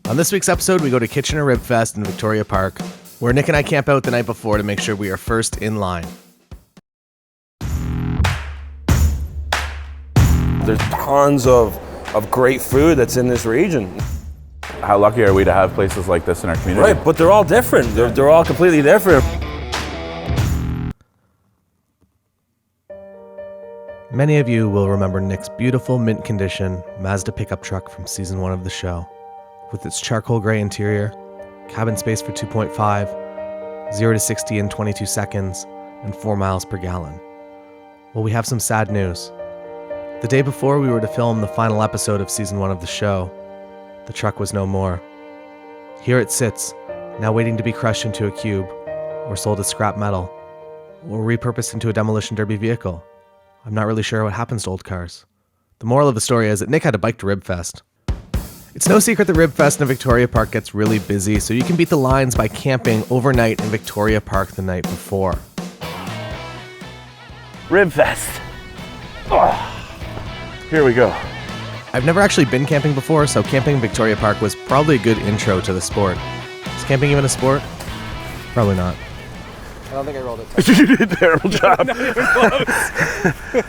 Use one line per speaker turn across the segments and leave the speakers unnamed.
On this week's episode, we go to Kitchener Rib Fest in Victoria Park, where Nick and I camp out the night before to make sure we are first in line.
There's tons of great food that's in this region.
How lucky are we to have places like this in our community?
Right, but they're all different. They're all completely different.
Many of you will remember Nick's beautiful mint condition Mazda pickup truck from season 1 of the show. With its charcoal gray interior, cabin space for 2.5, 0 to 60 in 22 seconds, and 4 miles per gallon. Well, we have some sad news. The day before we were to film the final episode of season 1 of the show, the truck was no more. Here it sits, now waiting to be crushed into a cube, or sold as scrap metal, or repurposed into a demolition derby vehicle. I'm not really sure what happens to old cars. The moral of the story is that Nick had to bike to Rib Fest. It's no secret that Rib Fest in Victoria Park gets really busy, so you can beat the lines by camping overnight in Victoria Park the night before.
Rib Fest. Oh, here we go.
I've never actually been camping before, so camping in Victoria Park was probably a good intro to the sport. Is camping even a sport? Probably not.
I don't think I rolled it.
You did a terrible job.
Not even close.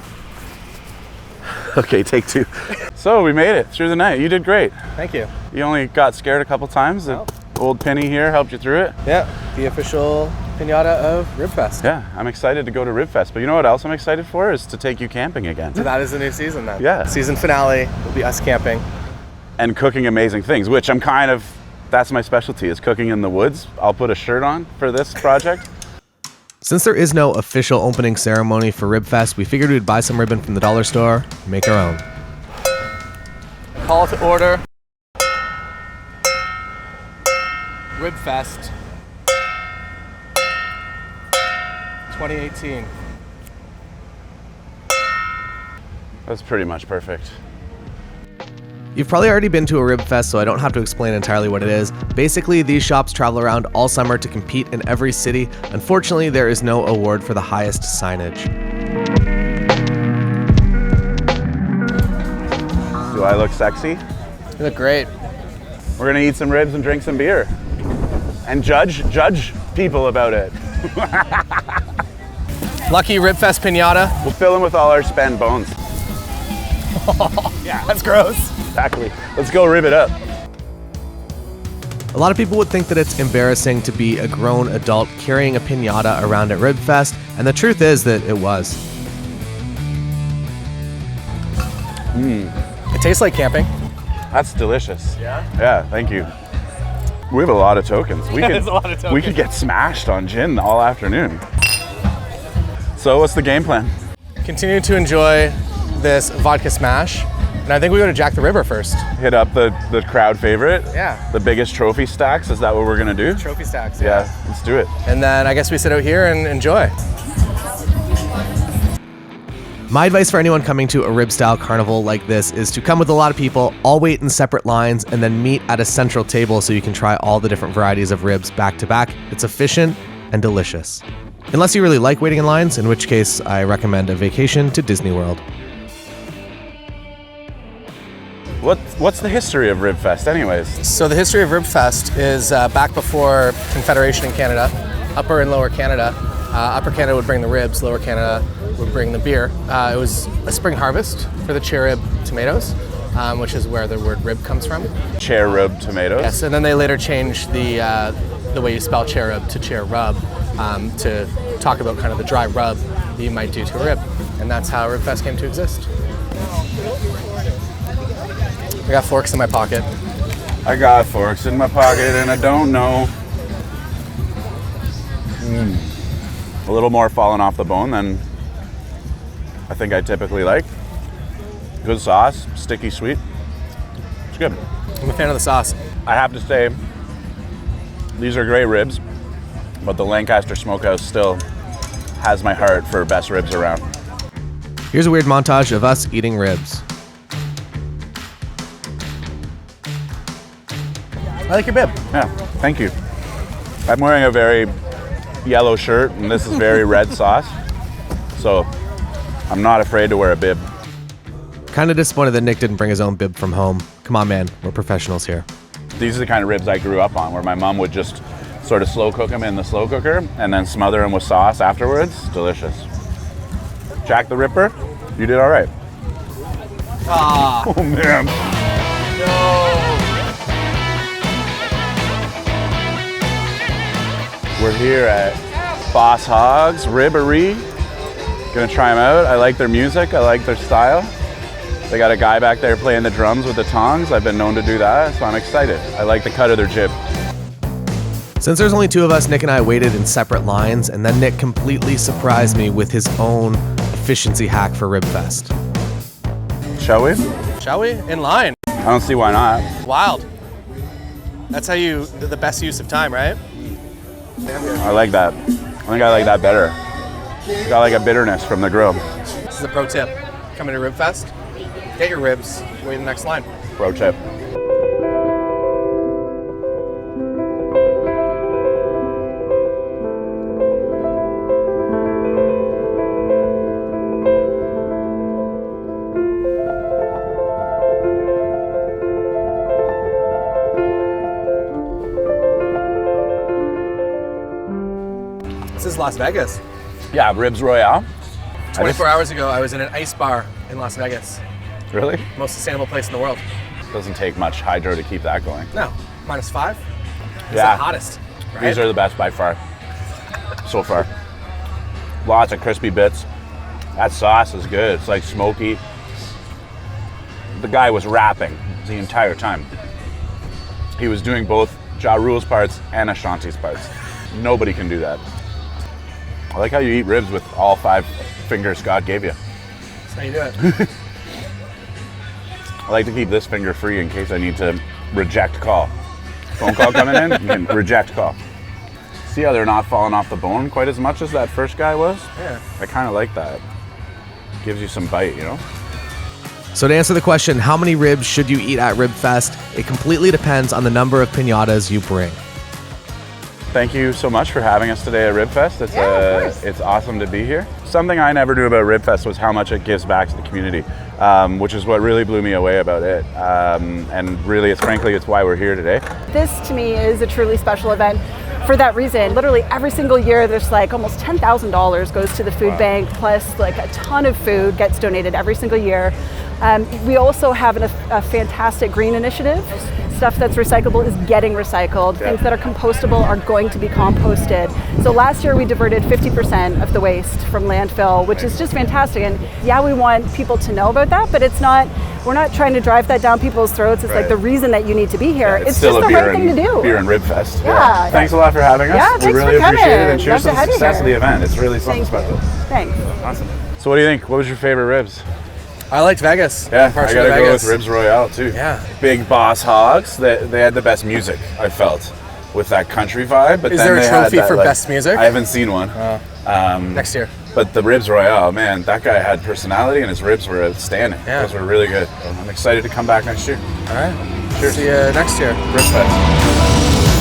Okay, take 2. So we made it through the night. You did great.
Thank you.
You only got scared a couple times.
No.
The old Penny here helped you through it.
Yeah, the official Pinata of Rib Fest.
Yeah, I'm excited to go to Rib Fest. But you know what else I'm excited for is to take you camping again.
So that is the new season then.
Yeah.
Season finale will be us camping.
And cooking amazing things, which that's my specialty, is cooking in the woods. I'll put a shirt on for this project.
Since there is no official opening ceremony for Rib Fest, we figured we'd buy some ribbon from the dollar store and make our own.
Call to order. Rib Fest 2018.
That's pretty much perfect.
You've probably already been to a Rib Fest, so I don't have to explain entirely what it is. Basically, these shops travel around all summer to compete in every city. Unfortunately, there is no award for the highest signage.
Do I look sexy?
You look great.
We're gonna eat some ribs and drink some beer. And judge people about it.
Lucky Rib Fest Pinata.
We'll fill them with all our spent bones.
Yeah, that's gross.
Exactly. Let's go rib it up.
A lot of people would think that it's embarrassing to be a grown adult carrying a piñata around at Rib Fest, and the truth is that it was.
It tastes like camping.
That's delicious.
Yeah?
Yeah, thank you. We have a lot of tokens.
There's a lot of tokens.
We could get smashed on gin all afternoon. So what's the game plan?
Continue to enjoy this vodka smash. And I think we go to Jack the River first.
Hit up the crowd favorite?
Yeah.
The biggest trophy stacks, is that what we're gonna do?
Trophy stacks,
Yeah, let's do it.
And then I guess we sit out here and enjoy.
My advice for anyone coming to a rib-style carnival like this is to come with a lot of people, all wait in separate lines, and then meet at a central table so you can try all the different varieties of ribs back to back. It's efficient and delicious. Unless you really like waiting in lines, in which case I recommend a vacation to Disney World.
What's the history of Rib Fest anyways?
So the history of Rib Fest is back before Confederation in Canada, Upper and Lower Canada. Upper Canada would bring the ribs, Lower Canada would bring the beer. It was a spring harvest for the cherub tomatoes, which is where the word rib comes from.
Cherub tomatoes?
Yes, and then they later changed the way you spell cherub to chair rub to talk about kind of the dry rub that you might do to a rib. And that's how Rib Fest came to exist. I got forks in my pocket.
I got forks in my pocket and I don't know. A little more falling off the bone than I think I typically like. Good sauce, sticky sweet. It's good.
I'm a fan of the sauce.
I have to say, these are great ribs, but the Lancaster Smokehouse still has my heart for best ribs around.
Here's a weird montage of us eating ribs.
I like your bib.
Yeah, thank you. I'm wearing a very yellow shirt and this is very red sauce, so I'm not afraid to wear a bib.
Kind of disappointed that Nick didn't bring his own bib from home. Come on, man, we're professionals here.
These are the kind of ribs I grew up on, where my mom would just sort of slow cook them in the slow cooker and then smother them with sauce afterwards. Delicious. Jack the Ripper, you did all right.
Ah,
Oh man.
no.
We're here at Boss Hogg's Ribbery. Gonna try them out. I like their music, I like their style. They got a guy back there playing the drums with the tongs. I've been known to do that, so I'm excited. I like the cut of their jib.
Since there's only two of us, Nick and I waited in separate lines, and then Nick completely surprised me with his own efficiency hack for Ribfest.
Shall we?
Shall we? In line.
I don't see why not.
Wild. That's how the best use of time, right?
I like that. I think I like that better. Got like a bitterness from the grill.
This is a pro tip. Coming to Ribfest, get your ribs, wait in the next line.
Pro tip.
This is Las Vegas.
Yeah, ribs Royale.
24 hours ago, I was in an ice bar in Las Vegas.
Really?
Most sustainable place in the world.
Doesn't take much hydro to keep that going.
No, -5. It's
Yeah.
the hottest, right?
These are the best by far. So far. Lots of crispy bits. That sauce is good. It's like smoky. The guy was rapping the entire time. He was doing both Ja Rule's parts and Ashanti's parts. Nobody can do that. I like how you eat ribs with all 5 fingers God gave you.
That's how you do it.
I like to keep this finger free in case I need to reject call. Phone call coming in, you can reject call. See how they're not falling off the bone quite as much as that first guy was?
Yeah.
I kind of like that. Gives you some bite, you know?
So to answer the question, how many ribs should you eat at Ribfest? It completely depends on the number of pinatas you bring.
Thank you so much for having us today at Ribfest. It's awesome to be here. Something I never knew about Ribfest was how much it gives back to the community, which is what really blew me away about it. And really, it's why we're here today.
This to me is a truly special event for that reason. Literally every single year there's like almost $10,000 goes to the food bank, plus like a ton of food gets donated every single year. We also have a fantastic green initiative. Stuff that's recyclable is getting recycled. Things that are compostable are going to be composted. So last year we diverted 50% of the waste from landfill, which is just fantastic. And yeah, we want people to know about that, but we're not trying to drive that down people's throats. It's like the reason that you need to be here.
Yeah,
it's just the right thing to do.
Beer and Ribfest.
Yeah.
Thanks a lot for having us.
Yeah,
we
thanks
really
for coming.
appreciate it, and cheers
Love
to
to
the
have you
success of
here.
the event. It's really something
Thank you.
special.
Thanks.
Awesome. So what do you think? What was your favorite ribs?
I liked Vegas.
Yeah, I
Partially
gotta go
Vegas.
with Ribs Royale too.
Yeah.
Big Boss Hogs. They had the best music, I felt, with that country vibe. But
Is
then
there a
they had
trophy
that,
for
like,
best music?
I haven't seen one.
Next year.
But the Ribs Royale, man, that guy had personality and his ribs were outstanding.
Yeah.
Those were really good. I'm excited to come back next year.
All right.
Cheers.
See you next year.
Ribfest.